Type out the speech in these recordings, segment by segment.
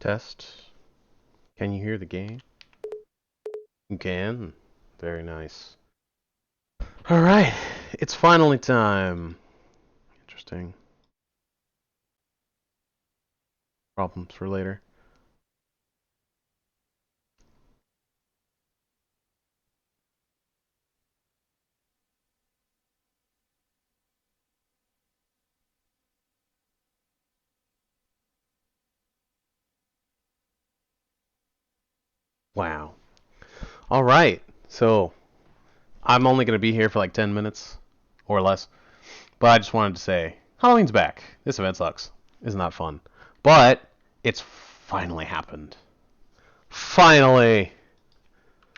Test. Can you hear the game? You can. Very nice. Alright, it's finally time. Interesting. Problems for later. Wow. Alright, so I'm only going to be here for like 10 minutes or less. But I just wanted to say, Halloween's back. This event sucks. Isn't that fun? But it's finally happened. Finally!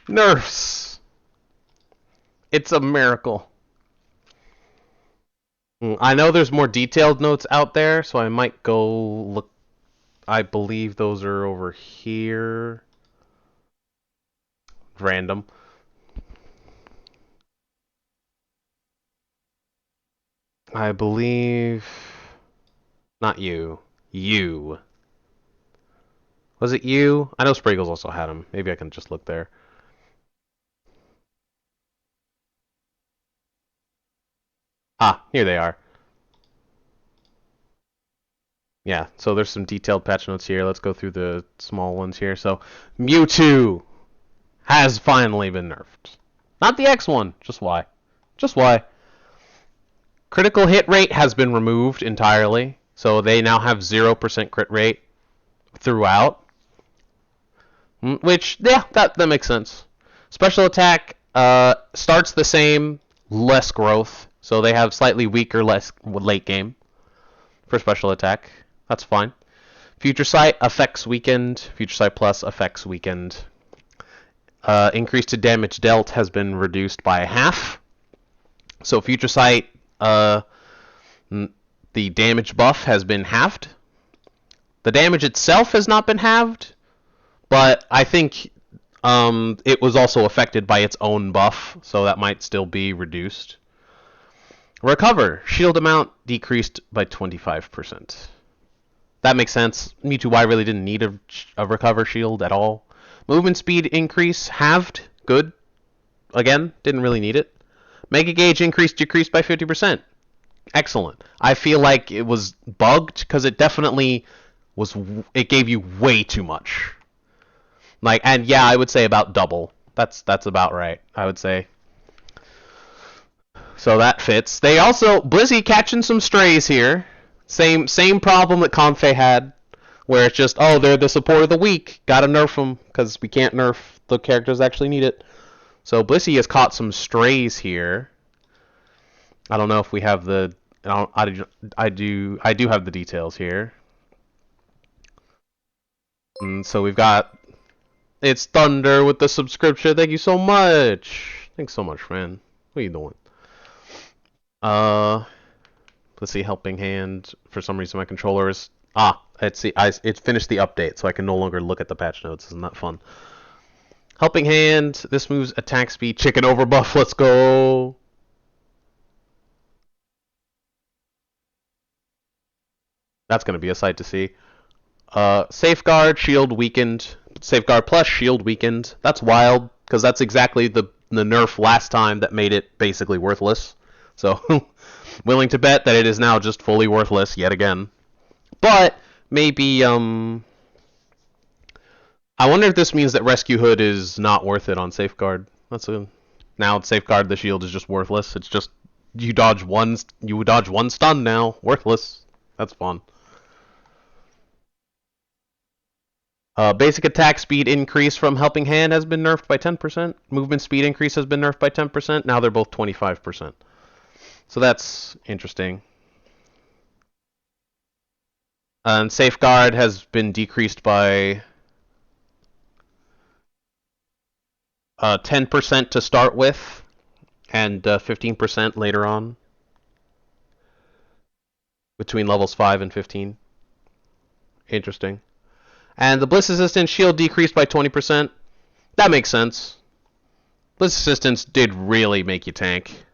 Nerfs! It's a miracle. I know there's more detailed notes out there, so I might go look. I believe those are over here. Random. I believe... Not you. You. Was it you? I know Spraggles also had them. Maybe I can just look there. Ah, here they are. Yeah, so there's some detailed patch notes here. Let's go through the small ones here. So, Mewtwo has finally been nerfed. Not the X one, just Y. Just Y. Critical hit rate has been removed entirely, so they now have 0% crit rate throughout. Which, yeah, that makes sense. Special attack starts the same, less growth, so they have slightly weaker less late game for special attack. That's fine. Future Sight affects weakened. Future Sight Plus affects weakened. Increase to damage dealt has been reduced by half. So Future Sight, the damage buff has been halved. The damage itself has not been halved, but I think it was also affected by its own buff, so that might still be reduced. Recover. Shield amount decreased by 25%. That makes sense. Mewtwo Y really didn't need a recover shield at all. Movement speed increase halved. Good. Again, didn't really need it. Mega gauge increase decreased by 50%. Excellent. I feel like it was bugged because it definitely was. It gave you way too much. Like, and yeah, I would say about double. That's about right. I would say. So that fits. They also Blizzy catching some strays here. Same problem that Confe had, where it's just, oh, they're the support of the week. Gotta nerf them because we can't nerf the characters that actually need it. So Blissey has caught some strays here. I don't know if we have the. I do have the details here. So we've got. It's Thunder with the subscription. Thank you so much. Thanks so much, man. What are you doing? Let's see. Helping Hand. For some reason, my controller is. Let's see. It finished the update, so I can no longer look at the patch notes. Isn't that fun? Helping Hand. This moves attack speed. Chicken over buff. Let's go. That's going to be a sight to see. Safeguard, shield weakened. Safeguard plus shield weakened. That's wild, because that's exactly the nerf last time that made it basically worthless. So, willing to bet that it is now just fully worthless yet again. But, maybe, I wonder if this means that Rescue Hood is not worth it on Safeguard. Now Safeguard the shield is just worthless. It's just, you dodge one stun now. Worthless. That's fun. Basic attack speed increase from Helping Hand has been nerfed by 10%. Movement speed increase has been nerfed by 10%. Now they're both 25%. So that's interesting. And Safeguard has been decreased by 10% to start with, and 15% later on, between levels 5 and 15. Interesting. And the Bliss Assistant shield decreased by 20%. That makes sense. Bliss Assistants did really make you tank.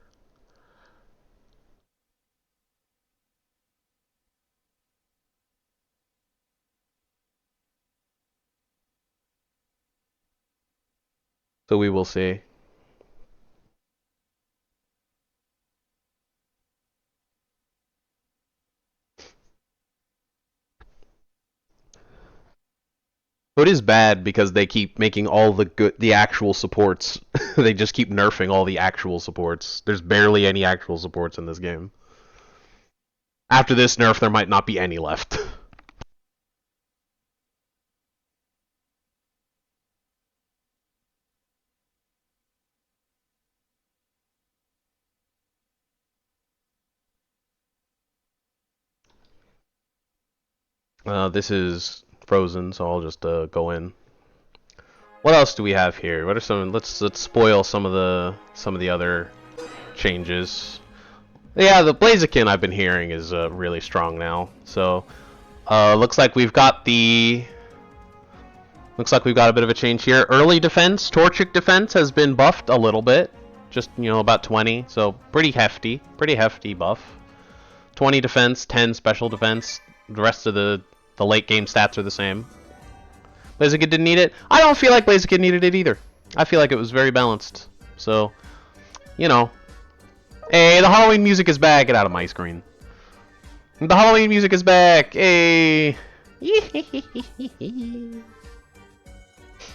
So we will see. It is bad because they keep making all the actual supports. They just keep nerfing all the actual supports. There's barely any actual supports in this game. After this nerf, there might not be any left. This is frozen, so I'll just go in. What else do we have here? What are some? Let's spoil some of the other changes. Yeah, the Blaziken I've been hearing is really strong now. So looks like we've got a bit of a change here. Early defense, Torchic defense has been buffed a little bit, just about 20. So pretty hefty buff. 20 defense, 10 special defense. The rest of the late game stats are the same. Blaziken didn't need it. I don't feel like Blaziken needed it either. I feel like it was very balanced. So, Hey, the Halloween music is back. Get out of my screen. The Halloween music is back. Hey.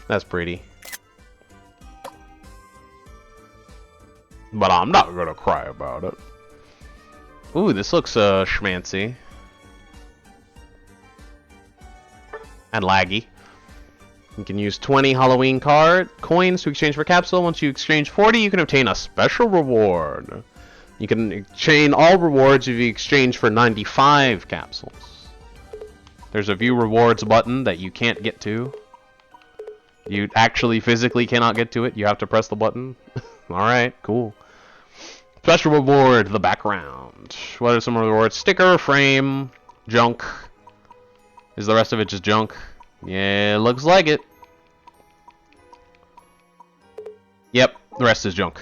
That's pretty. But I'm not gonna cry about it. Ooh, this looks schmancy. And laggy. You can use 20 Halloween coins to exchange for capsule. Once you exchange 40, you can obtain a special reward. You can exchange all rewards if you exchange for 95 capsules. There's a view rewards button that you can't get to. You actually physically cannot get to it. You have to press the button. Alright, cool. Special reward, the background. What are some rewards? Sticker, frame, junk. Is the rest of it just junk? Yeah, looks like it. Yep, the rest is junk.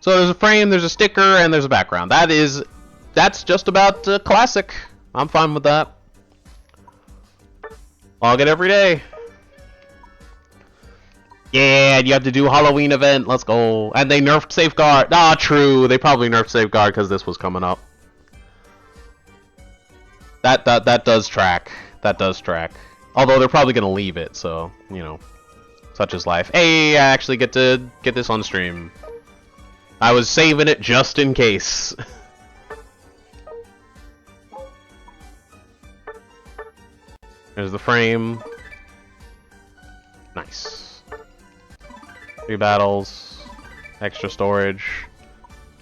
So there's a frame, there's a sticker, and there's a background. That's just about classic. I'm fine with that. Log it every day. Yeah, you have to do a Halloween event. Let's go. And they nerfed Safeguard. Ah, true. They probably nerfed Safeguard because this was coming up. That does track. That does track. Although they're probably gonna leave it, so such is life. Hey, I actually get to get this on stream. I was saving it just in case. There's the frame. Nice. 3 battles, extra storage,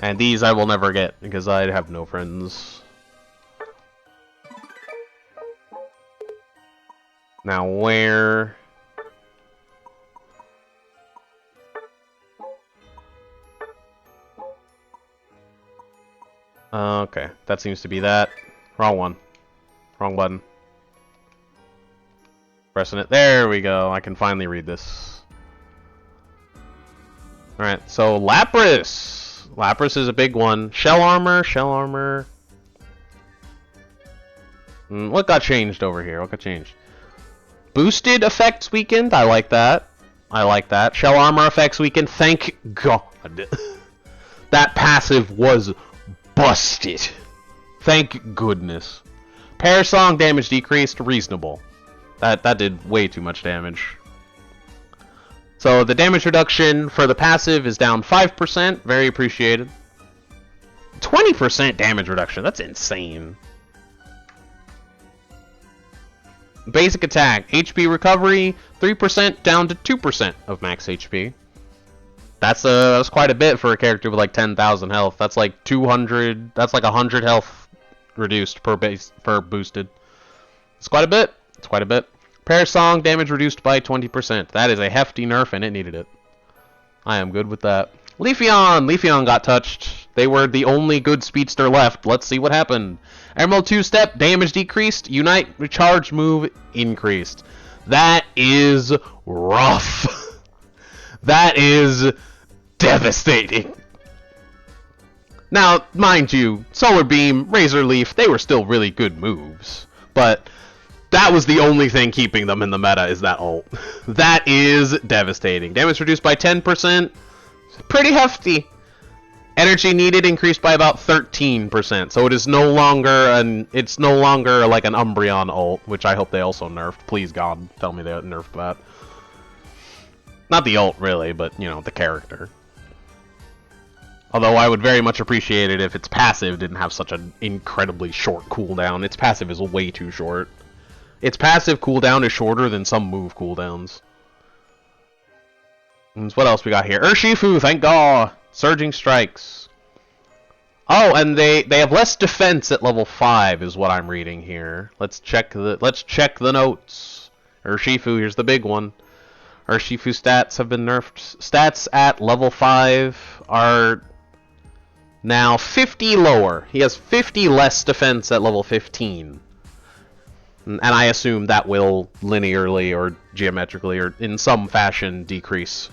and these I will never get because I have no friends. Now where? Okay, that seems to be that. Wrong one. Wrong button. Pressing it. There we go. I can finally read this. Alright, so Lapras! Lapras is a big one. Shell armor, shell armor. What got changed over here? What got changed? Boosted effects weakened. I like that. I like that. Shell armor effects weakened. Thank God. That passive was busted. Thank goodness. Parasong damage decreased. Reasonable. That did way too much damage. So the damage reduction for the passive is down 5%. Very appreciated. 20% damage reduction. That's insane. Basic attack. HP recovery 3% down to 2% of max HP. That's quite a bit for a character with like 10,000 health. That's like 200. That's like 100 health reduced per boosted. It's quite a bit. It's quite a bit. Parasong damage reduced by 20%. That is a hefty nerf, and it needed it. I am good with that. Leafeon! Leafeon got touched. They were the only good speedster left. Let's see what happened. Emerald 2-step, damage decreased. Unite, recharge move increased. That is rough. That is devastating. Now, mind you, Solar Beam, Razor Leaf, they were still really good moves. But That was the only thing keeping them in the meta, is that ult. That is devastating. Damage reduced by 10%. Pretty hefty. Energy needed increased by about 13%. So it is no longer like an Umbreon ult, which I hope they also nerfed. Please God, tell me they nerfed that. Not the ult really, but you know, the character. Although I would very much appreciate it if its passive didn't have such an incredibly short cooldown. Its passive is way too short. Its passive cooldown is shorter than some move cooldowns. And what else we got here? Urshifu, thank God! Surging Strikes. Oh, and they have less defense at level 5 is what I'm reading here. Let's check the notes. Urshifu, here's the big one. Urshifu stats have been nerfed. Stats at level 5 are now 50 lower. He has 50 less defense at level 15. And I assume that will linearly or geometrically or in some fashion decrease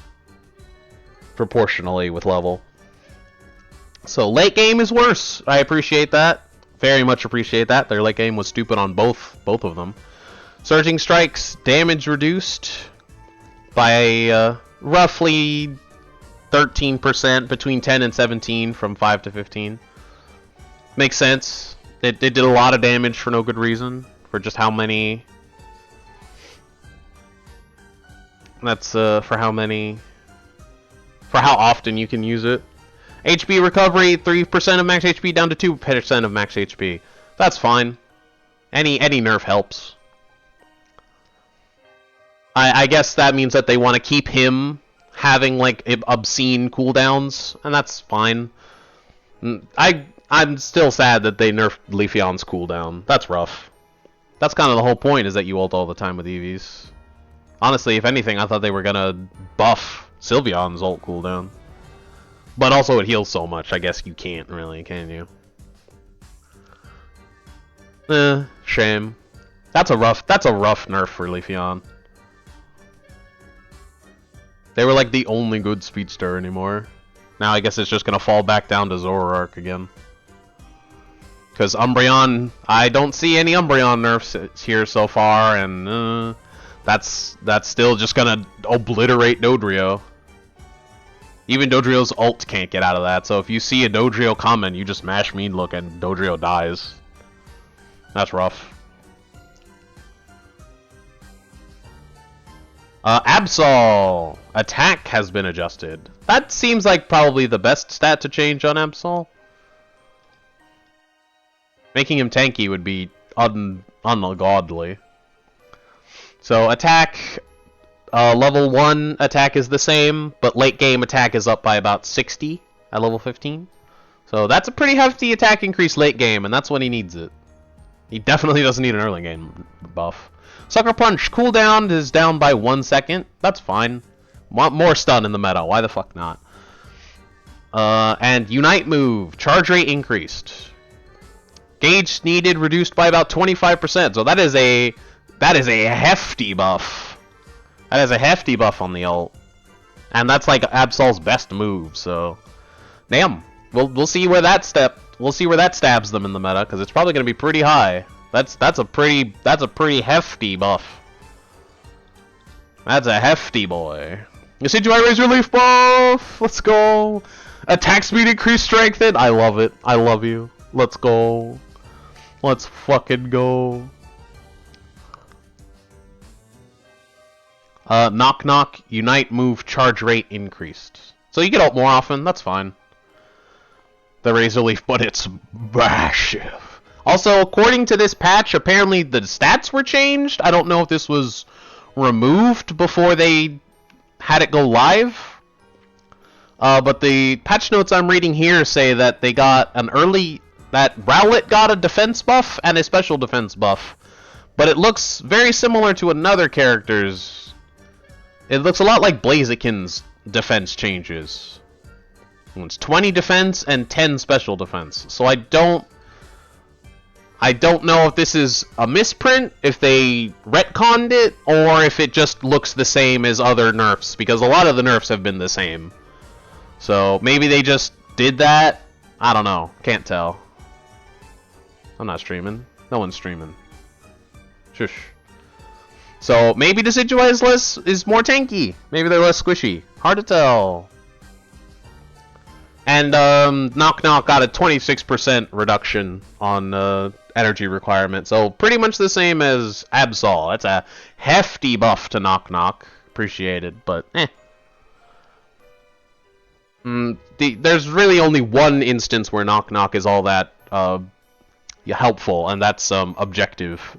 proportionally with level. So late game is worse. I appreciate that. Very much appreciate that. Their late game was stupid on both of them. Surging Strikes, damage reduced by roughly 13%, between 10 and 17 from 5 to 15. Makes sense. It did a lot of damage for no good reason. For just how many... That's for how many... For how often you can use it. HP recovery, 3% of max HP down to 2% of max HP. That's fine. Any nerf helps. I guess that means that they want to keep him having like obscene cooldowns, and that's fine. I'm still sad that they nerfed Leafeon's cooldown. That's rough. That's kind of the whole point, is that you ult all the time with EVs. Honestly, if anything, I thought they were gonna buff Sylveon's ult cooldown. But also it heals so much, I guess you can't really, can you? Shame. That's a rough nerf for Leafeon. They were like the only good speedster anymore. Now I guess it's just gonna fall back down to Zoroark again. Because Umbreon, I don't see any Umbreon nerfs here so far, and that's still just gonna obliterate Dodrio. Even Dodrio's ult can't get out of that, so if you see a Dodrio coming, you just mash mean look and Dodrio dies. That's rough. Absol! Attack has been adjusted. That seems like probably the best stat to change on Absol. Making him tanky would be ungodly. So attack, level 1 attack is the same, but late game attack is up by about 60 at level 15. So that's a pretty hefty attack increase late game, and that's when he needs it. He definitely doesn't need an early game buff. Sucker Punch, cooldown is down by 1 second. That's fine. Want more stun in the meta, why the fuck not? And Unite move, charge rate increased. Gauge needed reduced by about 25%, so that is a hefty buff. That is a hefty buff on the ult. And that's like Absol's best move, so damn. We'll see where that stabs them in the meta, because it's probably gonna be pretty high. That's a pretty hefty buff. That's a hefty boy. Assiduous Razor Leaf buff! Let's go! Attack speed increase strengthened! I love it. I love you. Let's go. Let's fucking go. Knock Knock, Unite move charge rate increased. So you get ult more often, that's fine. The Razor Leaf, but it's massive. Also, according to this patch, apparently the stats were changed. I don't know if this was removed before they had it go live. But the patch notes I'm reading here say that they got an early... that Rowlet got a defense buff and a special defense buff. But it looks very similar to another character's... It looks a lot like Blaziken's defense changes. It's 20 defense and 10 special defense. So I don't know if this is a misprint, if they retconned it, or if it just looks the same as other nerfs, because a lot of the nerfs have been the same. So maybe they just did that? I don't know. Can't tell. I'm not streaming. No one's streaming. Shush. So maybe the Decidueye is more tanky. Maybe they're less squishy. Hard to tell. And Knock Knock got a 26% reduction on energy requirement. So pretty much the same as Absol. That's a hefty buff to Knock Knock. Appreciated, but eh. There's really only one instance where Knock Knock is all that helpful, and that's objective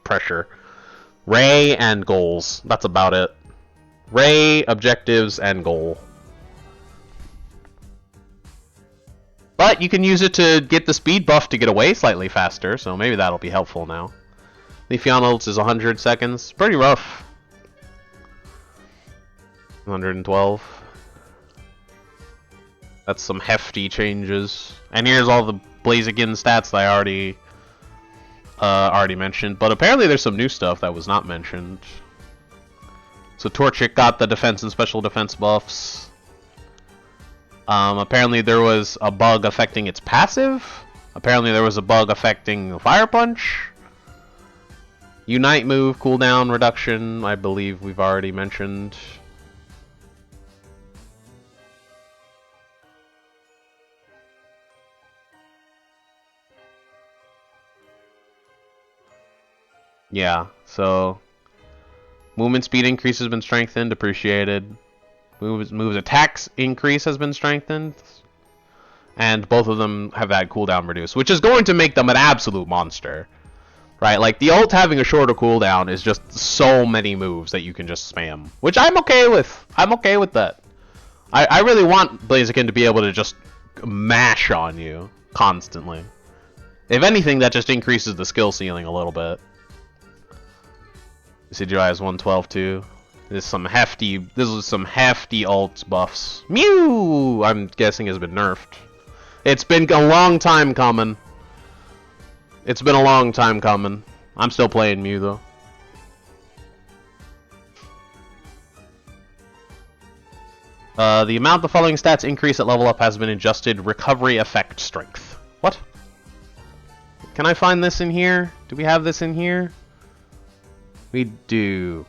pressure. Ray and goals. That's about it. Ray, objectives, and goal. But you can use it to get the speed buff to get away slightly faster, so maybe that'll be helpful now. Leafeon's is 100 seconds. Pretty rough. 112. That's some hefty changes. And here's all the Blaziken stats that I already mentioned. But apparently there's some new stuff that was not mentioned. So Torchic got the defense and special defense buffs. Apparently there was a bug affecting its passive. Apparently there was a bug affecting Fire Punch. Unite move, cooldown reduction, I believe we've already mentioned. Yeah, so movement speed increase has been strengthened, appreciated. Moves attacks increase has been strengthened. And both of them have had cooldown reduced, which is going to make them an absolute monster. Right, like the ult having a shorter cooldown is just so many moves that you can just spam. Which I'm okay with. I'm okay with that. I really want Blaziken to be able to just mash on you constantly. If anything, that just increases the skill ceiling a little bit. Decidueye is 112 too. This is some hefty ult buffs. Mew, I'm guessing has been nerfed. It's been a long time coming. It's been a long time coming. I'm still playing Mew though. The amount the following stats increase at level up has been adjusted. Recovery effect strength. What? Can I find this in here? Do we have this in here? We do.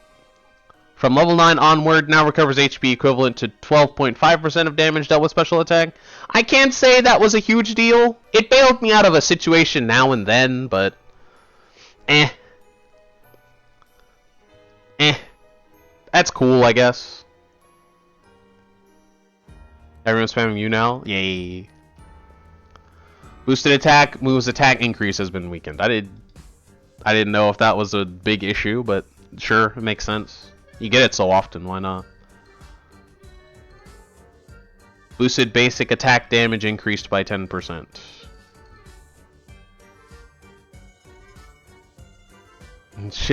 From level 9 onward, now recovers HP equivalent to 12.5% of damage dealt with special attack. I can't say that was a huge deal. It bailed me out of a situation now and then, but... Eh. That's cool, I guess. Everyone's spamming you now? Yay. Boosted attack, moves attack increase has been weakened. I didn't know if that was a big issue, but sure, it makes sense. You get it so often, why not? Boosted basic attack damage increased by 10%.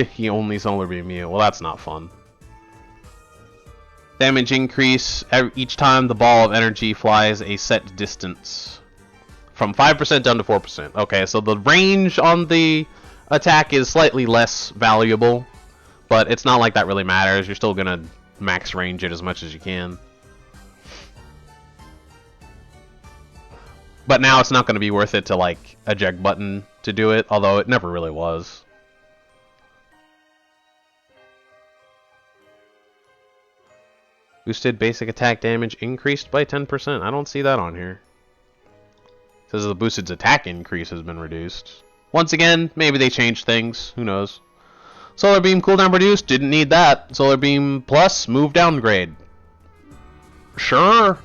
He only Solar Beam you. Well, that's not fun. Damage increase each time the ball of energy flies a set distance. From 5% down to 4%. Okay, so the range on the attack is slightly less valuable. But it's not like that really matters. You're still gonna max range it as much as you can. But now it's not gonna be worth it to like eject button to do it, although it never really was. Boosted basic attack damage increased by 10%. I don't see that on here. It says the boosted attack increase has been reduced. Once again, maybe they changed things. Who knows? Solar Beam cooldown reduced, didn't need that. Solar Beam plus, move downgrade. Sure.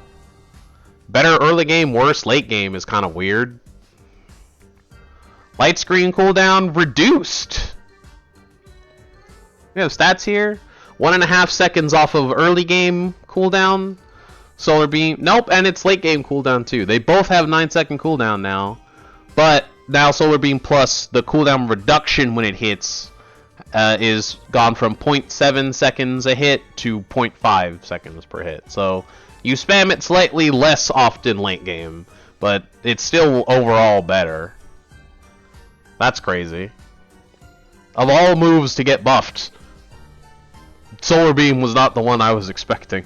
Better early game, worse late game is kind of weird. Light screen cooldown reduced. We have stats here. 1.5 seconds off of early game cooldown. Solar Beam, nope, and it's late game cooldown too. They both have 9-second cooldown now. But now Solar Beam plus, the cooldown reduction when it hits is gone from 0.7 seconds a hit to 0.5 seconds per hit. So you spam it slightly less often late game, but it's still overall better. That's crazy. Of all moves to get buffed, Solar Beam was not the one I was expecting.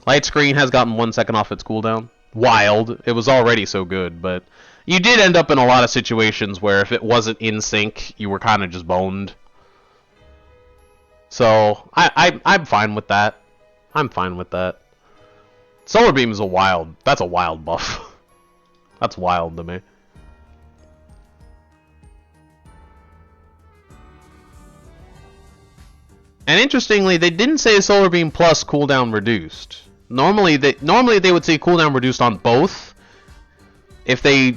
Light Screen has gotten 1 second off its cooldown. Wild. It was already so good, but You did end up in a lot of situations where if it wasn't in sync, you were kind of just boned. So I'm fine with that. I'm fine with that. Solar Beam is that's a wild buff. That's wild to me. And interestingly, they didn't say Solar Beam Plus cooldown reduced. Normally they would say cooldown reduced on both if they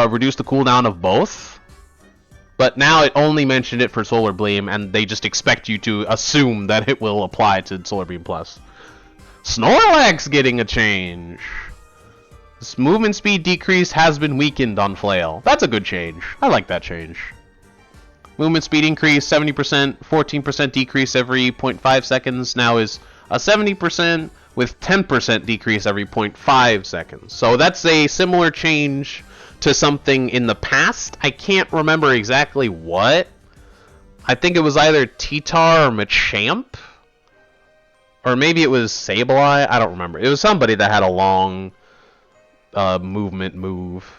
reduce the cooldown of both. But now it only mentioned it for Solar Beam, and they just expect you to assume that it will apply to Solar Beam Plus. Snorlax getting a change. This movement speed decrease has been weakened on Flail. That's a good change. I like that change. Movement speed increase 70%, 14% decrease every 0.5 seconds. Now is a 70% with 10% decrease every 0.5 seconds. So that's a similar change to something in the past. I can't remember exactly what. I think it was either T-Tar or Machamp. Or maybe it was Sableye. I don't remember. It was somebody that had a long movement move.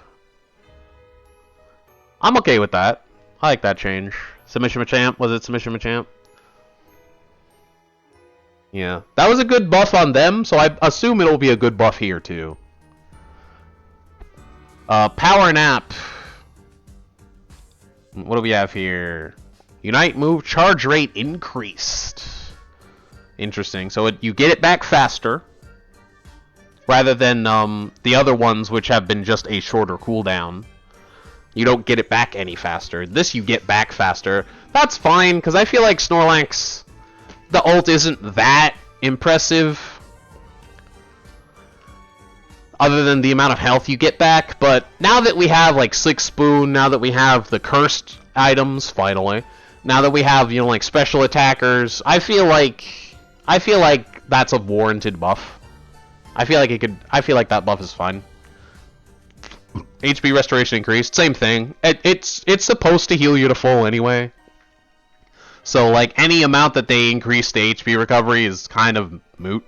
I'm okay with that. I like that change. Submission Machamp. Was it Submission Machamp? Yeah. That was a good buff on them, so I assume it'll be a good buff here, too. Power Nap. What do we have here? Unite move charge rate increased. Interesting. So you get it back faster. Rather than the other ones, which have been just a shorter cooldown. You don't get it back any faster. This you get back faster. That's fine, because I feel like Snorlax, the ult isn't that impressive. Other than the amount of health you get back. But now that we have, like, Slick Spoon, now that we have the cursed items, finally. Now that we have, you know, like, special attackers, I feel like that's a warranted buff. I feel like that buff is fine. HP restoration increased, same thing. It's supposed to heal you to full anyway. So like any amount that they increase the HP recovery is kind of moot.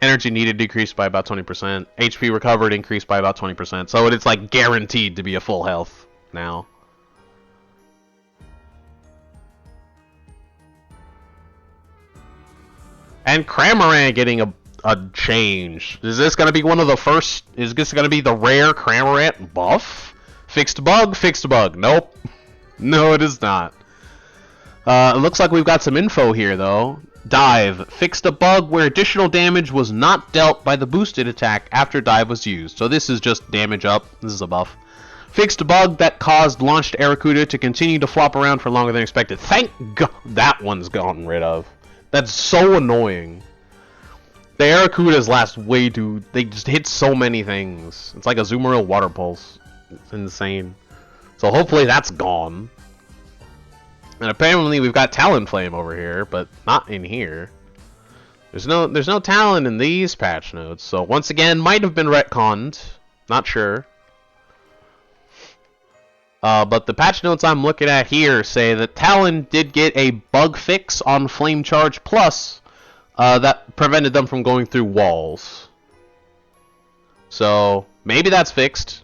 Energy needed decreased by about 20%. HP recovered increased by about 20%. So it's like guaranteed to be a full health now. And Cramorant getting a change. Is this going to be one of the first... Is this going to be the rare Cramorant buff? Fixed bug? Fixed bug. Nope. No, it is not. It looks like we've got some info here, though. Dive. Fixed a bug where additional damage was not dealt by the boosted attack after dive was used. So this is just damage up. This is a buff. Fixed a bug that caused launched Arrokuda to continue to flop around for longer than expected. Thank God that one's gotten rid of. That's so annoying. The Arrokudas last way too... They just hit so many things. It's like a Azumarill Water Pulse. It's insane. So hopefully that's gone. And apparently we've got Talonflame over here, but not in here. There's no Talon in these patch notes. So once again, might have been retconned. Not sure. But the patch notes I'm looking at here say that Talon did get a bug fix on Flame Charge Plus that prevented them from going through walls. So maybe that's fixed.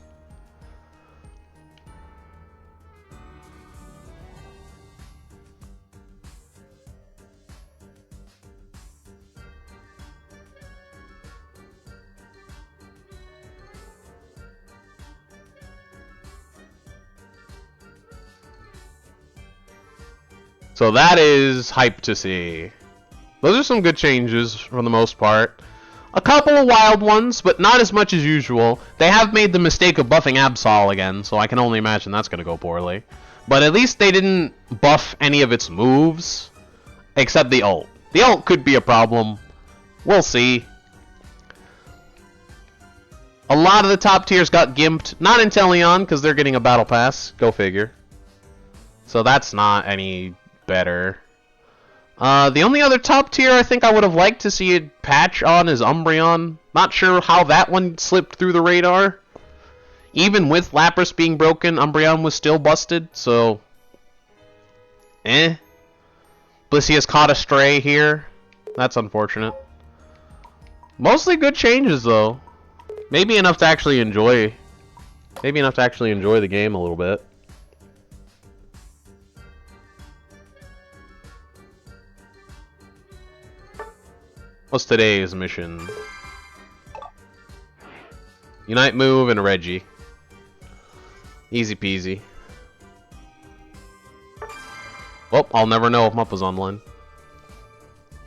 So that is hype to see. Those are some good changes for the most part. A couple of wild ones, but not as much as usual. They have made the mistake of buffing Absol again, so I can only imagine that's going to go poorly. But at least they didn't buff any of its moves, except the ult. The ult could be a problem. We'll see. A lot of the top tiers got gimped. Not Inteleon, because they're getting a battle pass. Go figure. So that's not any better. The only other top tier I think I would have liked to see a patch on is Umbreon. Not sure how that one slipped through the radar. Even with Lapras being broken, Umbreon was still busted, so... Blissey caught a stray here. That's unfortunate. Mostly good changes, though. Maybe enough to actually enjoy. Maybe enough to actually enjoy the game a little bit. What's today's mission? Unite Move and Reggie. Easy peasy. Well, I'll never know if Mupp was online.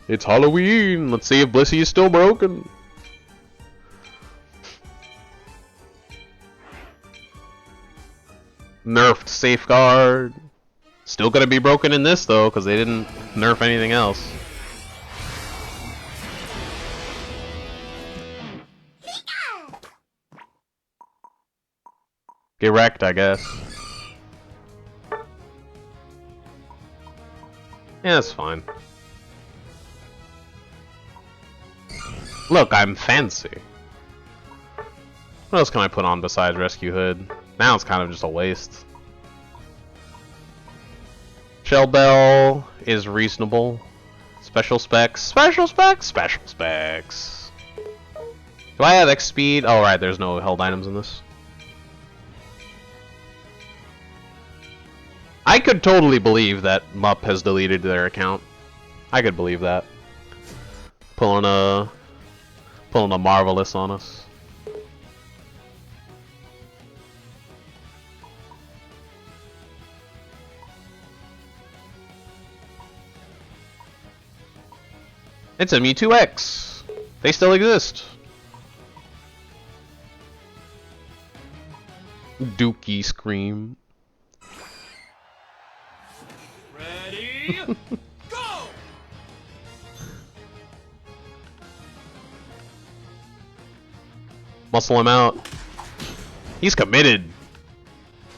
It's Halloween! Let's see if Blissey is still broken. Nerfed Safeguard. Still gonna be broken in this though, because they didn't nerf anything else. Get wrecked, I guess. Yeah, that's fine. Look, I'm fancy. What else can I put on besides Rescue Hood? Now it's kind of just a waste. Shell Bell is reasonable. Special specs. Special specs? Special specs. Do I have X speed? Oh, right, there's no held items in this. I could totally believe that Mupp has deleted their account. I could believe that. Pulling a Marvelous on us. It's a Mewtwo X. They still exist. Dookie Scream. Ready? Go! Muscle him out. He's committed.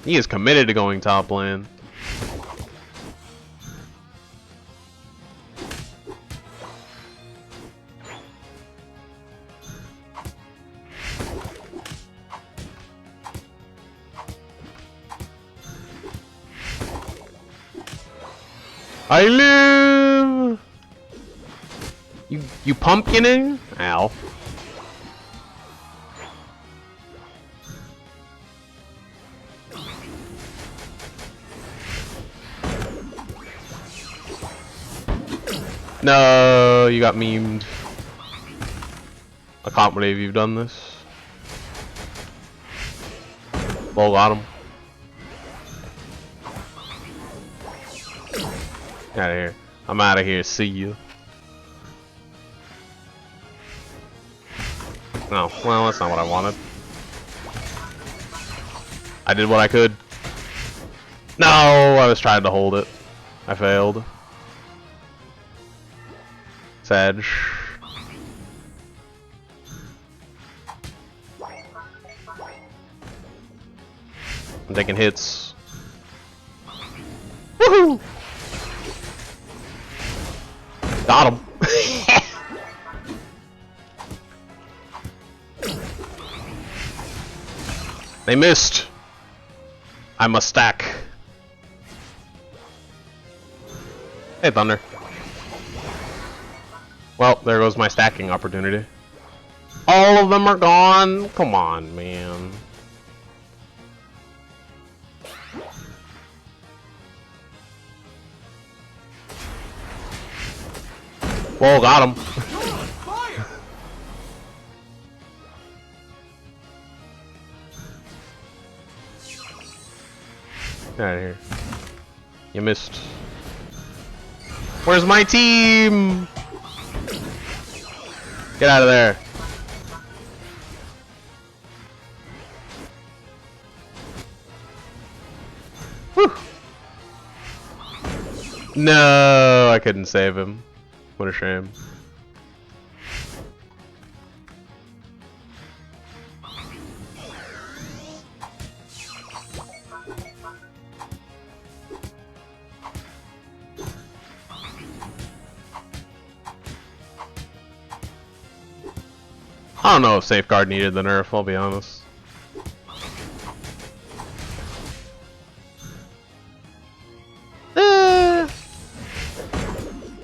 He is committed to going top lane. I live. You pumpkining? Ow. No, you got memed. I can't believe you've done this. Bull got him. Out of here. I'm out of here. See you. No, well, that's not what I wanted. I did what I could. No, I was trying to hold it. I failed. Sad. I'm taking hits. Woohoo! Got him. They missed. I must stack. Hey, Thunder. Well, there goes my stacking opportunity. All of them are gone. Come on, man. Whoa, got him. Get out of here. You missed. Where's my team? Get out of there. Whew. No, I couldn't save him. What a shame. I don't know if Safeguard needed the nerf, I'll be honest.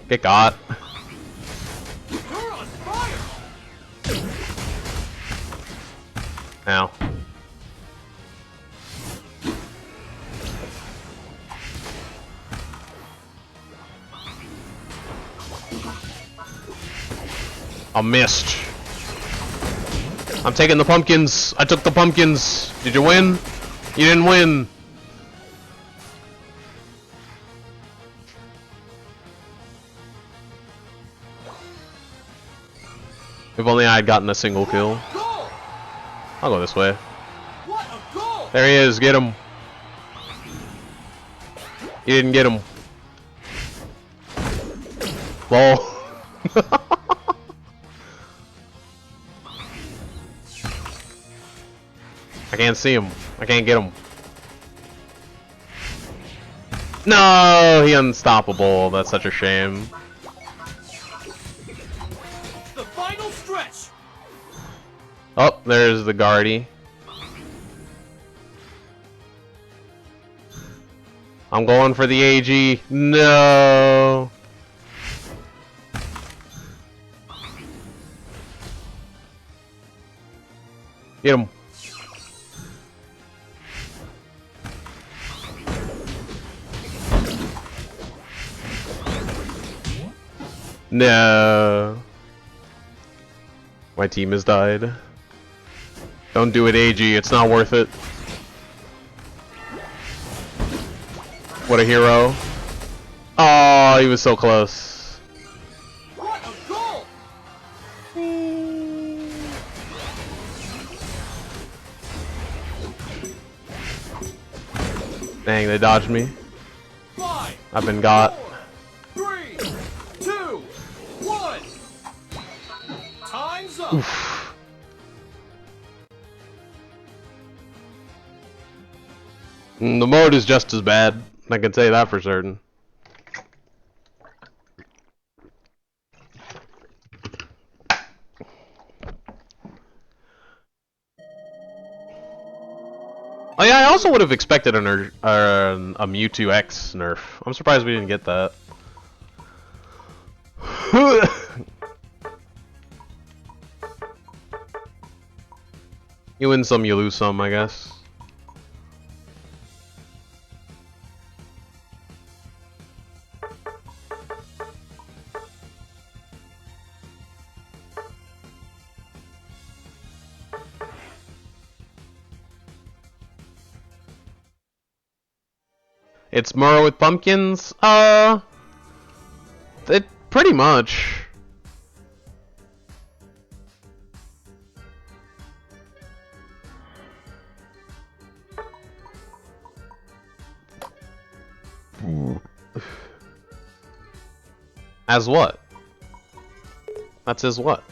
Get got. I missed. I'm taking the pumpkins. I took the pumpkins. Did you win? You didn't win. If only I had gotten a single kill. I'll go this way. What a goal! There he is. Get him. You didn't get him. Lol. I can't see him. I can't get him. No, he unstoppable. That's such a shame. The final stretch. Oh, there's the Guardy. I'm going for the AG. No. Get him. No. My team has died. Don't do it, AG. It's not worth it. What a hero. Oh, he was so close. What a goal! Dang, they dodged me. 5, I've been got. 4, 3, 2, 1. Time's up. Oof. The mode is just as bad. I can say that for certain. Oh yeah, I also would have expected a Mewtwo X nerf. I'm surprised we didn't get that. You win some, you lose some, I guess. It's Murrow with pumpkins? It pretty much. As what? That's as what?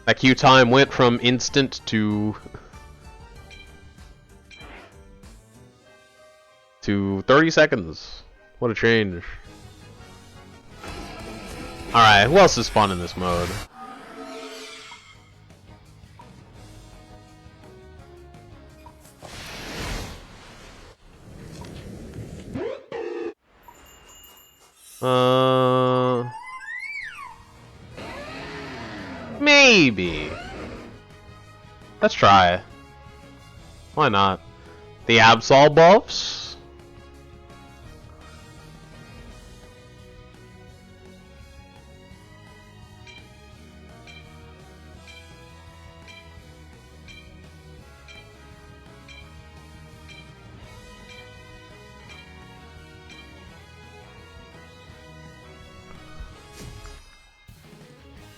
That queue time went from instant to 30 seconds. What a change. Alright, who else is fun in this mode? Maybe. Let's try. Why not? The Absol buffs?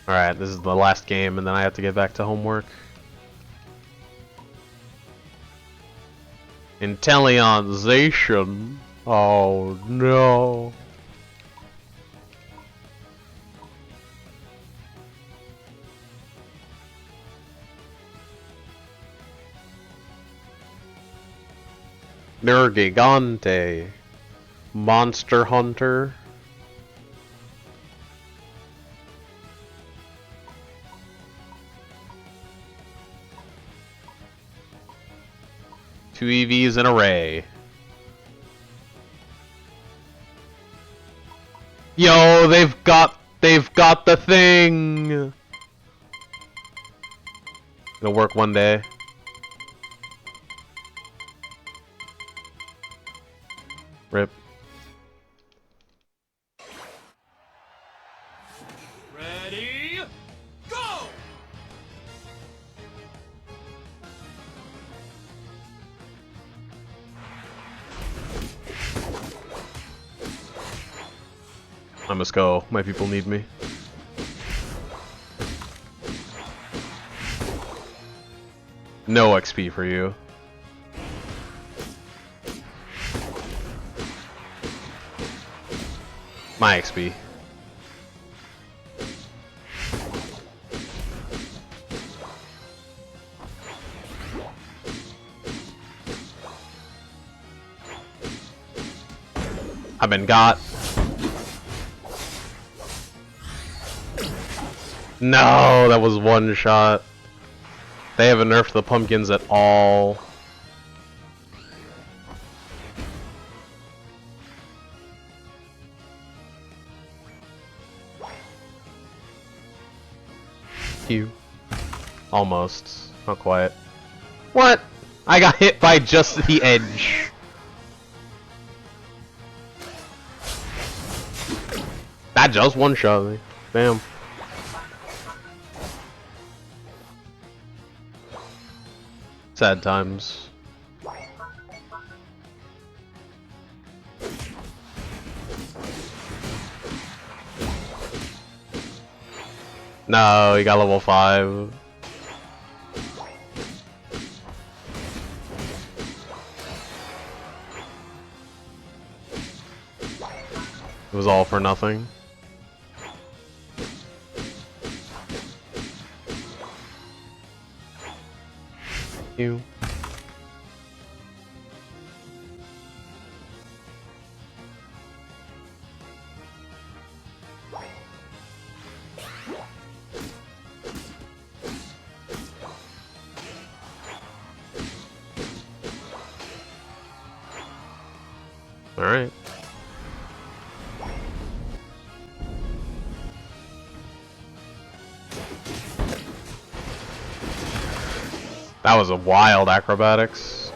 Alright, this is the last game and then I have to get back to homework. Intellianzation. Oh no. Nergigante. Monster Hunter. Two EVs and a Ray. Yo, they've got the thing. It'll work one day. Rip. Ready, go! I must go. My people need me. No XP for you. My XP. I've been got. No, that was one shot. They haven't nerfed the pumpkins at all. You. Almost. Not quite. What? I got hit by just the edge. That just one shot me. Damn. Sad times. No, he got level 5. It was all for nothing. You. All right. That was a wild acrobatics.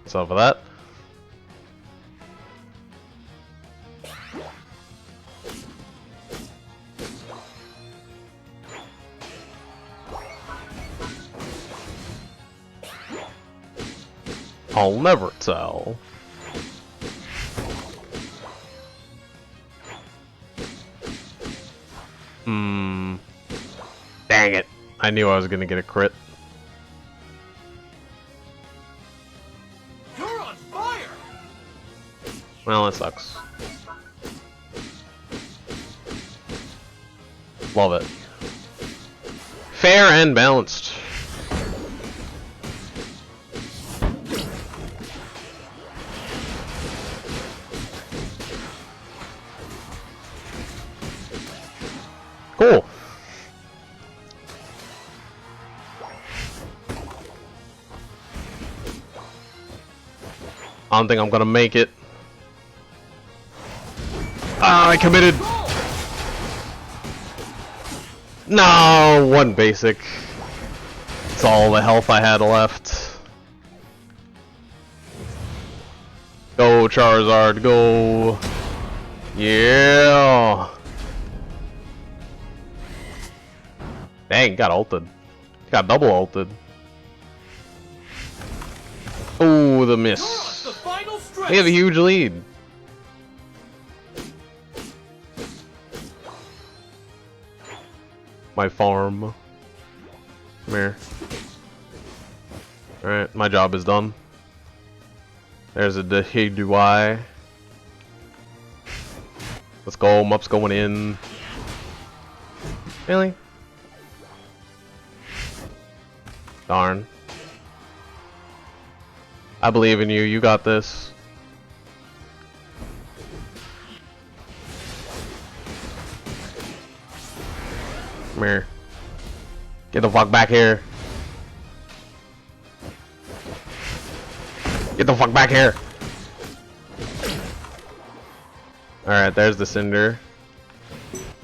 What's up with that? I'll never tell. Dang it. I knew I was gonna get a crit. You're on fire! Well, that sucks. Love it. Fair and balanced. Cool. I don't think I'm gonna make it. Ah, I committed. No, one basic. It's all the health I had left. Go Charizard, go. Yeah. Dang, got ulted. Got double ulted. Oh, the miss. The final stretch. We have a huge lead. My farm. Come here. Alright, my job is done. There's a Dehiduai. Let's go, Mup's going in. Really? Darn. I believe in you, you got this. Come here. Get the fuck back here. Get the fuck back here. Alright, there's the cinder.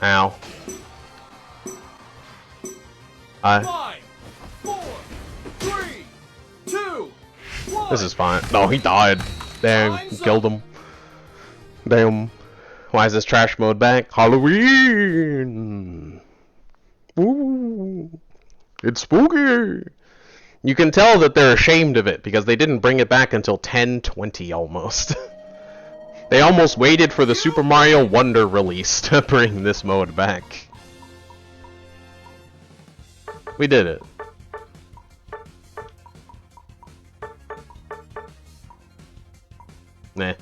Ow. 5, 4, 3, 2, 1. This is fine. No, he died. Damn, killed him. Damn. Why is this trash mode back? Halloween! Ooh. It's spooky! You can tell that they're ashamed of it because they didn't bring it back until 10/20 almost. They almost waited for the Super Mario Wonder release to bring this mode back. We did it. Nah.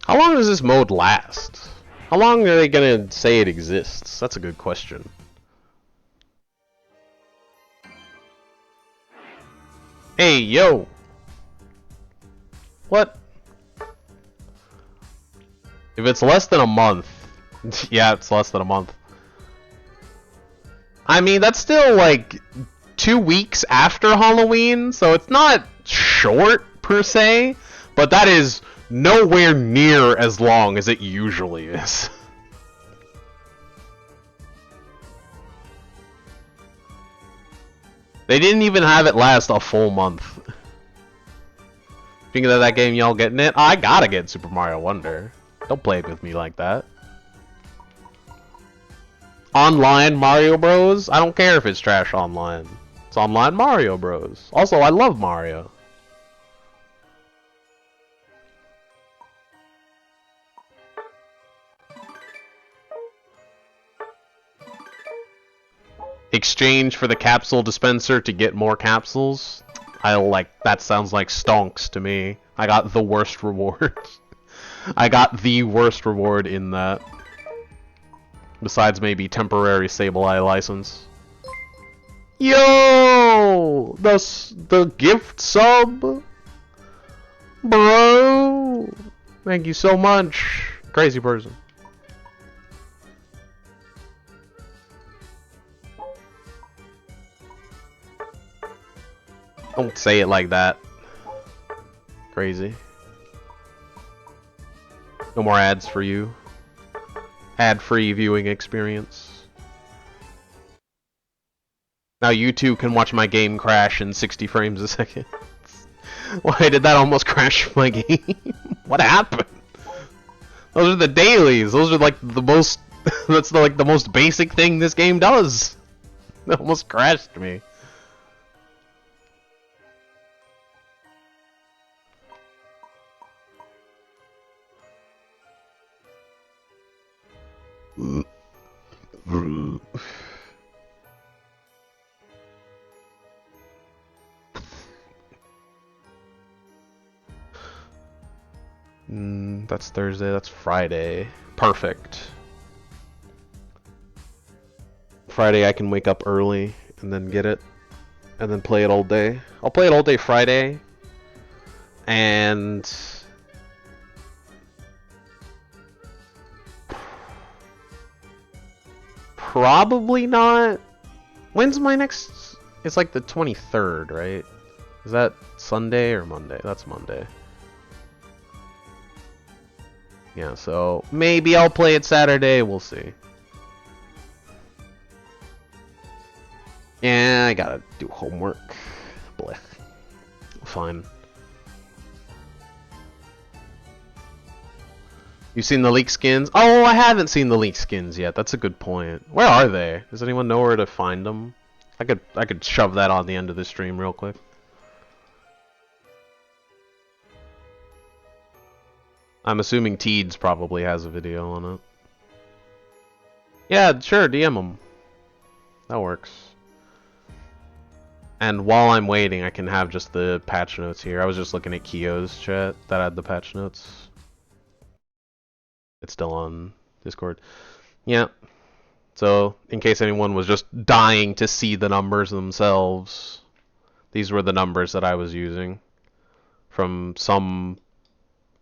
How long does this mode last? How long are they gonna say it exists? That's a good question. Hey, yo! What? If it's less than a month... yeah, it's less than a month. I mean, that's still like 2 weeks after Halloween, so it's not short per se, but that is nowhere near as long as it usually is. They didn't even have it last a full month. Speaking of that game, y'all getting it? I gotta get Super Mario Wonder. Don't play with me like that. Online Mario Bros? I don't care if it's trash online. It's online Mario Bros. Also, I love Mario. Exchange for the capsule dispenser to get more capsules. That sounds like stonks to me. I got the worst reward. I got the worst reward in that. Besides maybe temporary Sableye license. Yo! The gift sub? Bro! Thank you so much. Crazy person. Don't say it like that. Crazy. No more ads for you. Ad-free viewing experience. Now you too can watch my game crash in 60 frames a second. Why did that almost crash my game? What happened? Those are the dailies. Those are like the most... that's like the most basic thing this game does. It almost crashed me. That's Thursday, that's Friday. Perfect. Friday I can wake up early and then get it. And then play it all day. I'll play it all day Friday. And... probably not. When's my next... it's like the 23rd, right? Is that Sunday or Monday? That's Monday. Yeah, so maybe I'll play it Saturday, we'll see. Yeah, I gotta do homework. Blech. Fine. You seen the leak skins? Oh, I haven't seen the leak skins yet. That's a good point. Where are they? Does anyone know where to find them? I could shove that on the end of the stream real quick. I'm assuming Teeds probably has a video on it. Yeah, sure, DM them. That works. And while I'm waiting, I can have just the patch notes here. I was just looking at Kyo's chat that had the patch notes. It's still on Discord. Yeah. So, in case anyone was just dying to see the numbers themselves, these were the numbers that I was using from some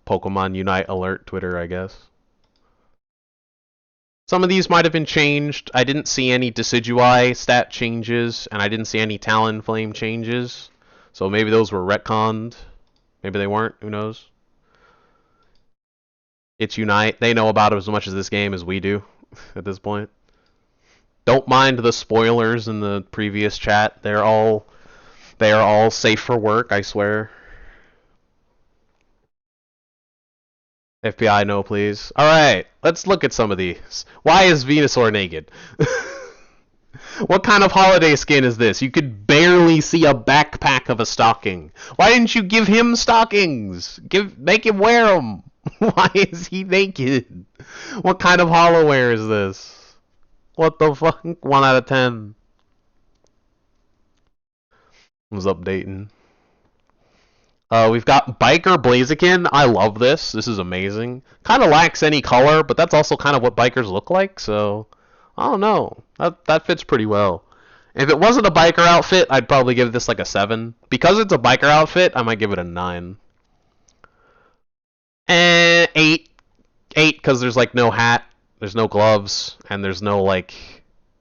Pokemon Unite alert Twitter, I guess. Some of these might have been changed. I didn't see any Decidueye stat changes, and I didn't see any Talonflame changes. So maybe those were retconned. Maybe they weren't. Who knows? It's Unite. They know about it as much as this game as we do at this point. Don't mind the spoilers in the previous chat. They are all safe for work, I swear. FBI, no, please. Alright, let's look at some of these. Why is Venusaur naked? What kind of holiday skin is this? You could barely see a backpack of a stocking. Why didn't you give him stockings? Make him wear them. Why is he naked? What kind of holoware is this? What the fuck? 1 out of 10. I was updating. We've got Biker Blaziken. I love this. This is amazing. Kind of lacks any color, but that's also kind of what bikers look like, so I don't know. That fits pretty well. If it wasn't a biker outfit, I'd probably give this like a 7. Because it's a biker outfit, I might give it a 9. 8. 8 because there's like no hat, there's no gloves, and there's no like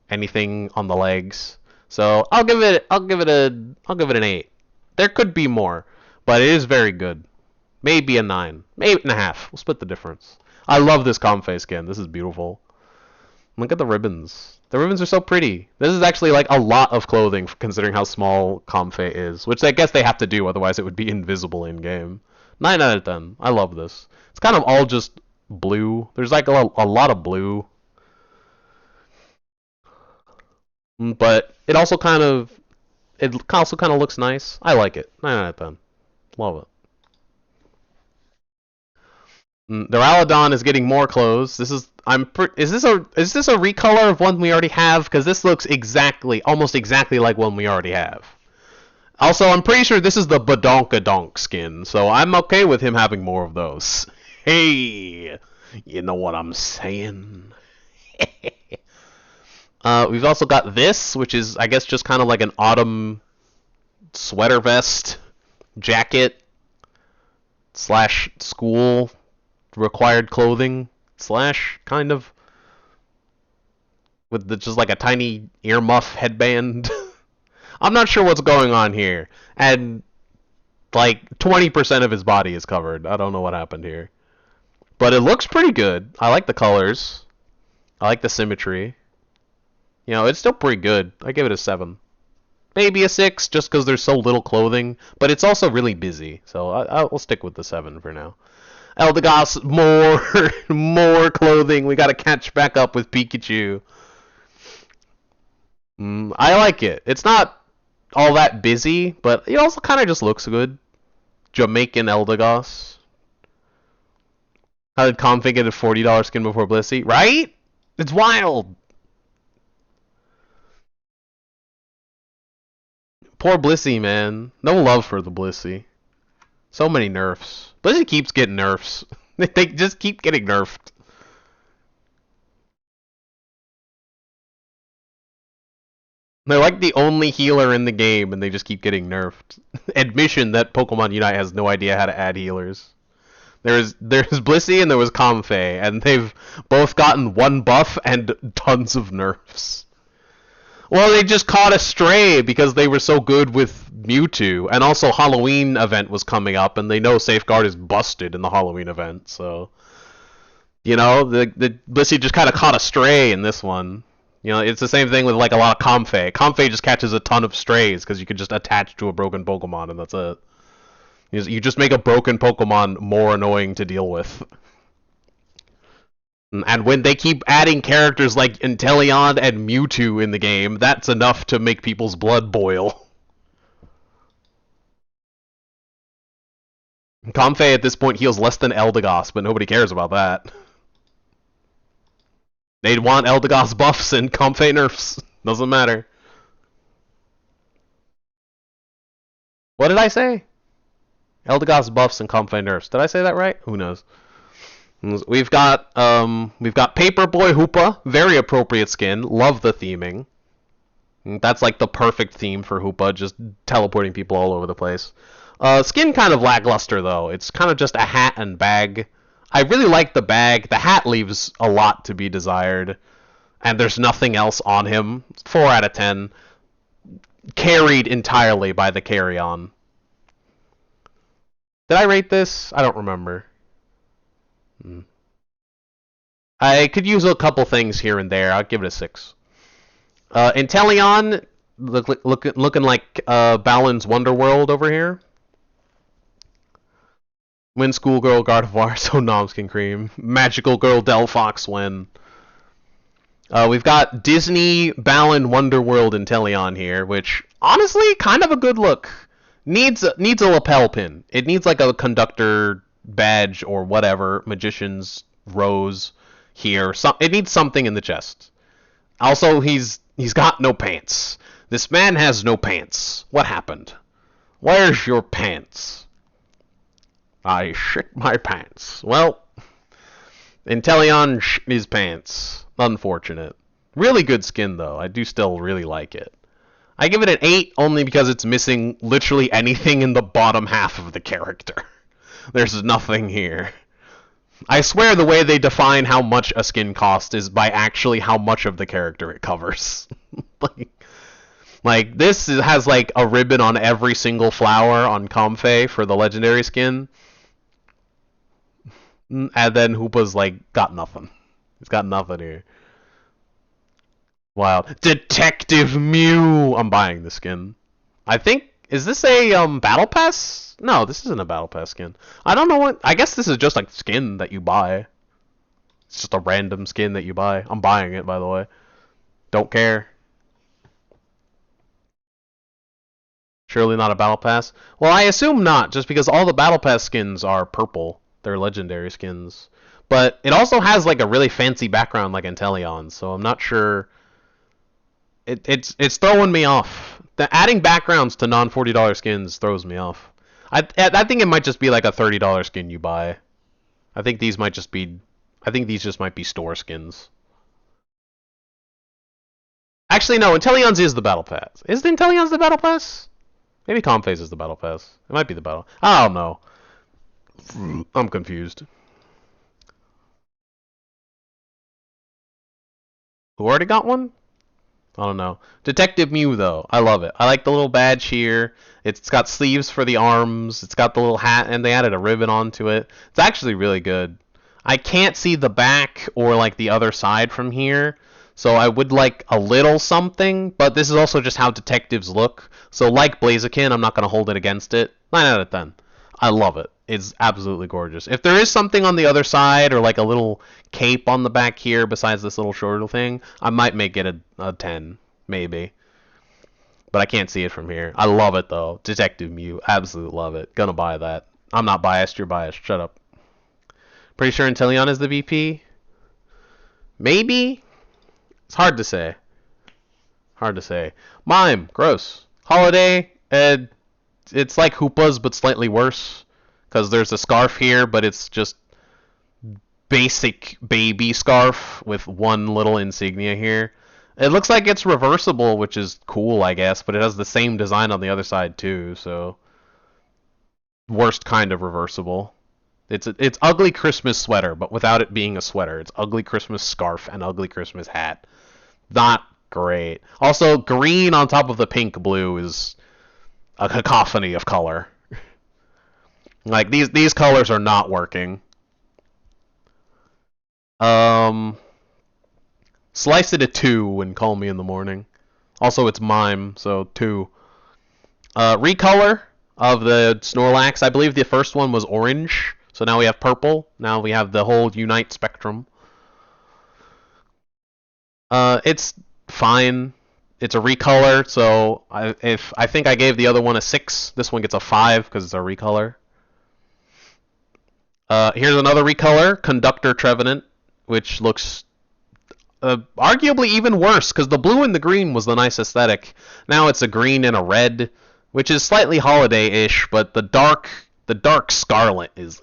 anything on the legs. So I'll give it an 8. There could be more, but it is very good. Maybe a 9, 8.5. We'll split the difference. I love this Comfey skin. This is beautiful. Look at the ribbons. The ribbons are so pretty. This is actually like a lot of clothing considering how small Comfey is, which I guess they have to do, otherwise it would be invisible in game. 9 out of 10. I love this. It's kind of all just blue. There's like a lot of blue. But it also kind of looks nice. I like it. 9 out of 10. Love it. The Ralladon is getting more clothes. Is this a recolor of one we already have? Because this looks almost exactly like one we already have. Also, I'm pretty sure this is the Badonkadonk skin, so I'm okay with him having more of those. Hey, you know what I'm saying? We've also got this, which is, I guess, just kind of like an autumn sweater vest, jacket, / school required clothing, / kind of, with just like a tiny earmuff headband. I'm not sure what's going on here. And like 20% of his body is covered. I don't know what happened here. But it looks pretty good. I like the colors. I like the symmetry. You know, it's still pretty good. I give it a 7. Maybe a 6 just because there's so little clothing. But it's also really busy. So I'll stick with the 7 for now. Eldegoss, more clothing. We gotta catch back up with Pikachu. I like it. It's not all that busy, but it also kind of just looks good. Jamaican Eldegoss. How did Config get a $40 skin before Blissey? Right? It's wild. Poor Blissey, man. No love for the Blissey. So many nerfs. Blissey keeps getting nerfs. They just keep getting nerfed. They're like the only healer in the game, and they just keep getting nerfed. Admission that Pokemon Unite has no idea how to add healers. There's Blissey and there was Comfey, and they've both gotten 1 buff and tons of nerfs. Well, they just caught a stray because they were so good with Mewtwo, and also Halloween event was coming up, and they know Safeguard is busted in the Halloween event, so you know the Blissey just kind of caught a stray in this one. You know, it's the same thing with like a lot of Comfey. Comfey just catches a ton of strays because you can just attach to a broken Pokemon, and that's it. You just make a broken Pokemon more annoying to deal with. And when they keep adding characters like Inteleon and Mewtwo in the game, that's enough to make people's blood boil. Comfey at this point heals less than Eldegoss, but nobody cares about that. They'd want Eldegoss buffs and Comfey nerfs. Doesn't matter. What did I say? Eldegoss buffs and Comfey nerfs. Did I say that right? Who knows? We've got Paperboy Hoopa, very appropriate skin. Love the theming. That's like the perfect theme for Hoopa, just teleporting people all over the place. Skin kind of lackluster though. It's kind of just a hat and bag. I really like the bag. The hat leaves a lot to be desired, and there's nothing else on him. 4 out of 10. Carried entirely by the carry-on. Did I rate this? I don't remember. I could use a couple things here and there. I'll give it a 6. Inteleon, looking like Balin's Wonderworld over here. Win Schoolgirl, Gardevoir, so Noms can cream. Magical Girl Delphox win. We've got Disney Balin Wonderworld Inteleon here, which honestly kind of a good look. Needs a lapel pin. It needs like a conductor badge or whatever, magician's rose here. It needs something in the chest. Also, he's got no pants. This man has no pants. What happened? Where's your pants? I shit my pants. Well, Inteleon shit his pants. Unfortunate. Really good skin, though. I do still really like it. I give it an 8 only because it's missing literally anything in the bottom half of the character. There's nothing here. I swear the way they define how much a skin costs is by actually how much of the character it covers. like this has like a ribbon on every single flower on Comfey for the legendary skin. And then Hoopa's like got nothing. He's got nothing here. Wow. Detective Mew! I'm buying the skin. I think is this a battle pass? No, this isn't a battle pass skin. I don't know what I guess this is just like skin that you buy. It's just a random skin that you buy. I'm buying it, by the way. Don't care. Surely not a battle pass? Well, I assume not, just because all the battle pass skins are purple. They're legendary skins. But it also has like a really fancy background like Inteleon, so I'm not sure. It's throwing me off. Adding backgrounds to non-$40 skins throws me off. I think it might just be like a $30 skin you buy. I think these just might be store skins. Actually, no. Inteleon's is the battle pass. Is the Inteleon's the battle pass? Maybe Comphase is the battle pass. It might be the battle. I don't know. I'm confused. Who already got one? I don't know. Detective Mew, though. I love it. I like the little badge here. It's got sleeves for the arms. It's got the little hat, and they added a ribbon onto it. It's actually really good. I can't see the back or like the other side from here, so I would like a little something, but this is also just how detectives look. So like Blaziken, I'm not going to hold it against it. 9 out of 10. I love it. It's absolutely gorgeous. If there is something on the other side or like a little cape on the back here besides this little short thing, I might make it a 10, maybe. But I can't see it from here. I love it, though. Detective Mew. Absolutely love it. Gonna buy that. I'm not biased. You're biased. Shut up. Pretty sure Inteleon is the VP? Maybe? It's hard to say. Hard to say. Mime. Gross. Holiday. It's like Hoopa's, but slightly worse. Because there's a scarf here, but it's just basic baby scarf with one little insignia here. It looks like it's reversible, which is cool, I guess, but it has the same design on the other side too, so worst kind of reversible. It's ugly Christmas sweater, but without it being a sweater. It's ugly Christmas scarf and ugly Christmas hat. Not great. Also, green on top of the pink blue is a cacophony of color. Like these colors are not working. Slice it a 2 and call me in the morning. Also, it's Mime, so 2. Recolor of the Snorlax. I believe the first one was orange, so now we have purple. Now we have the whole Unite spectrum. It's fine. It's a recolor, so I think I gave the other one a 6. This one gets a 5 because it's a recolor. Here's another recolor, Conductor Trevenant, which looks arguably even worse, because the blue and the green was the nice aesthetic. Now it's a green and a red, which is slightly holiday-ish, but the dark scarlet is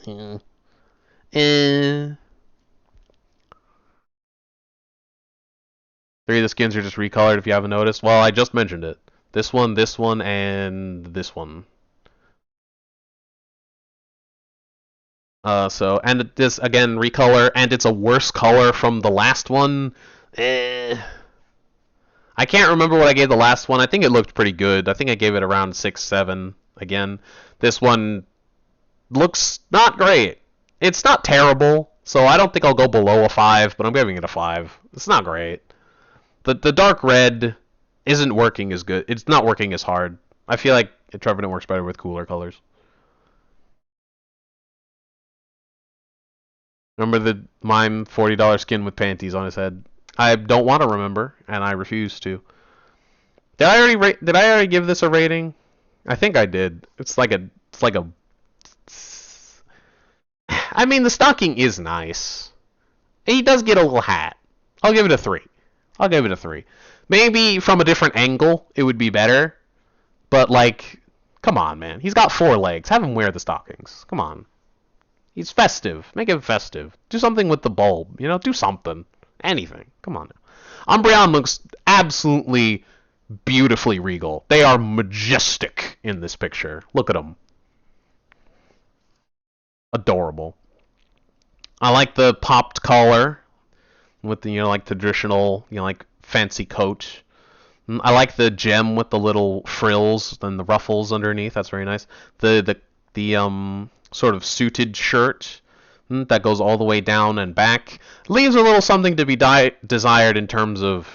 3 of the skins are just recolored if you haven't noticed. Well, I just mentioned it. This one, and this one. And this, again, recolor, and it's a worse color from the last one. Eh. I can't remember what I gave the last one. I think it looked pretty good. I think I gave it around 6, 7. Again, this one looks not great. It's not terrible, so I don't think I'll go below a 5, but I'm giving it a 5. It's not great. The dark red isn't working as good. It's not working as hard. I feel like Trevenant works better with cooler colors. Remember the mime $40 skin with panties on his head? I don't want to remember, and I refuse to. Did I already give this a rating? I think I did. It's like a I mean, the stocking is nice. He does get a little hat. I'll give it a 3. I'll give it a 3. Maybe from a different angle it would be better, but like, come on, man. He's got 4 legs. Have him wear the stockings. Come on. He's festive. Make him festive. Do something with the bulb. You know, do something. Anything. Come on now. Umbreon looks absolutely beautifully regal. They are majestic in this picture. Look at them. Adorable. I like the popped collar with the, like traditional, like fancy coat. I like the gem with the little frills and the ruffles underneath. That's very nice. The sort of suited shirt that goes all the way down and back leaves a little something to be desired in terms of,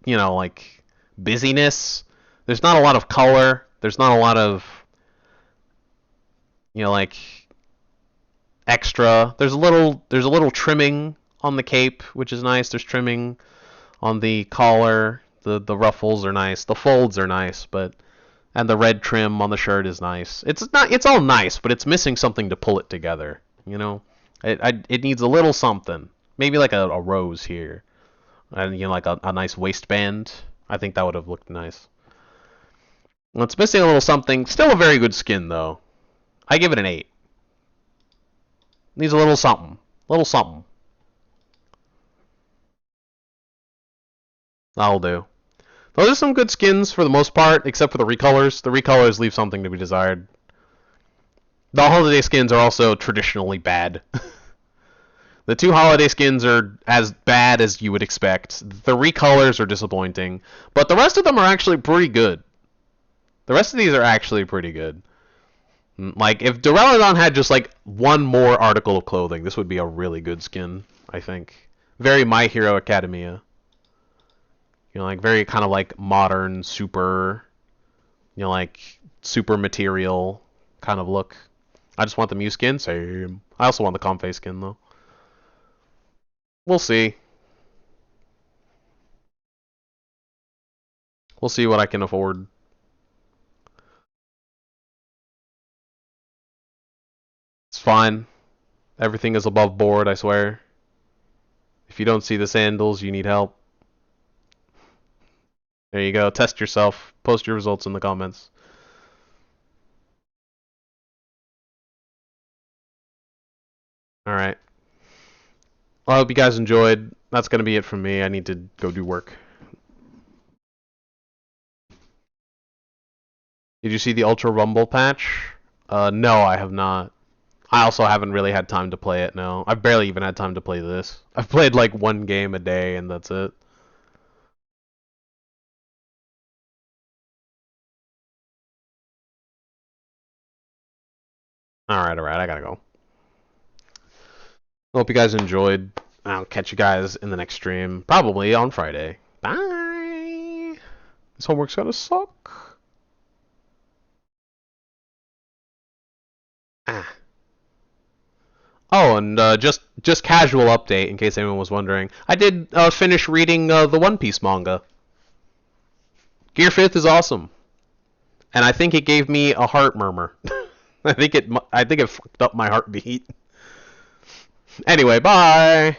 like busyness. There's not a lot of color. There's not a lot of, like extra. There's a little trimming on the cape, which is nice. There's trimming on the collar. The ruffles are nice. The folds are nice, and the red trim on the shirt is nice. It's all nice, but it's missing something to pull it together. It needs a little something. Maybe like a rose here, and like a nice waistband. I think that would have looked nice. Well, it's missing a little something. Still a very good skin though. I give it an 8. Needs a little something. Little something. That'll do. Those are some good skins for the most part, except for the recolors. The recolors leave something to be desired. The holiday skins are also traditionally bad. The 2 holiday skins are as bad as you would expect. The recolors are disappointing, but the rest of them are actually pretty good. The rest of these are actually pretty good. Like, if Duraludon had just, like, one more article of clothing, this would be a really good skin, I think. Very My Hero Academia. Like, very kind of, like, modern, super, like, super material kind of look. I just want the Mew skin, same. I also want the Comfey skin, though. We'll see. We'll see what I can afford. It's fine. Everything is above board, I swear. If you don't see the sandals, you need help. There you go. Test yourself. Post your results in the comments. Alright. Well, I hope you guys enjoyed. That's going to be it from me. I need to go do work. Did you see the Ultra Rumble patch? No, I have not. I also haven't really had time to play it, no. I've barely even had time to play this. I've played like 1 game a day, and that's it. Alright, I gotta go. Hope you guys enjoyed. I'll catch you guys in the next stream, probably on Friday. Bye! This homework's gonna suck. Ah. Oh, and just casual update, in case anyone was wondering. I did finish reading the One Piece manga. Gear 5th is awesome. And I think it gave me a heart murmur. I think it fucked up my heartbeat. Anyway, bye!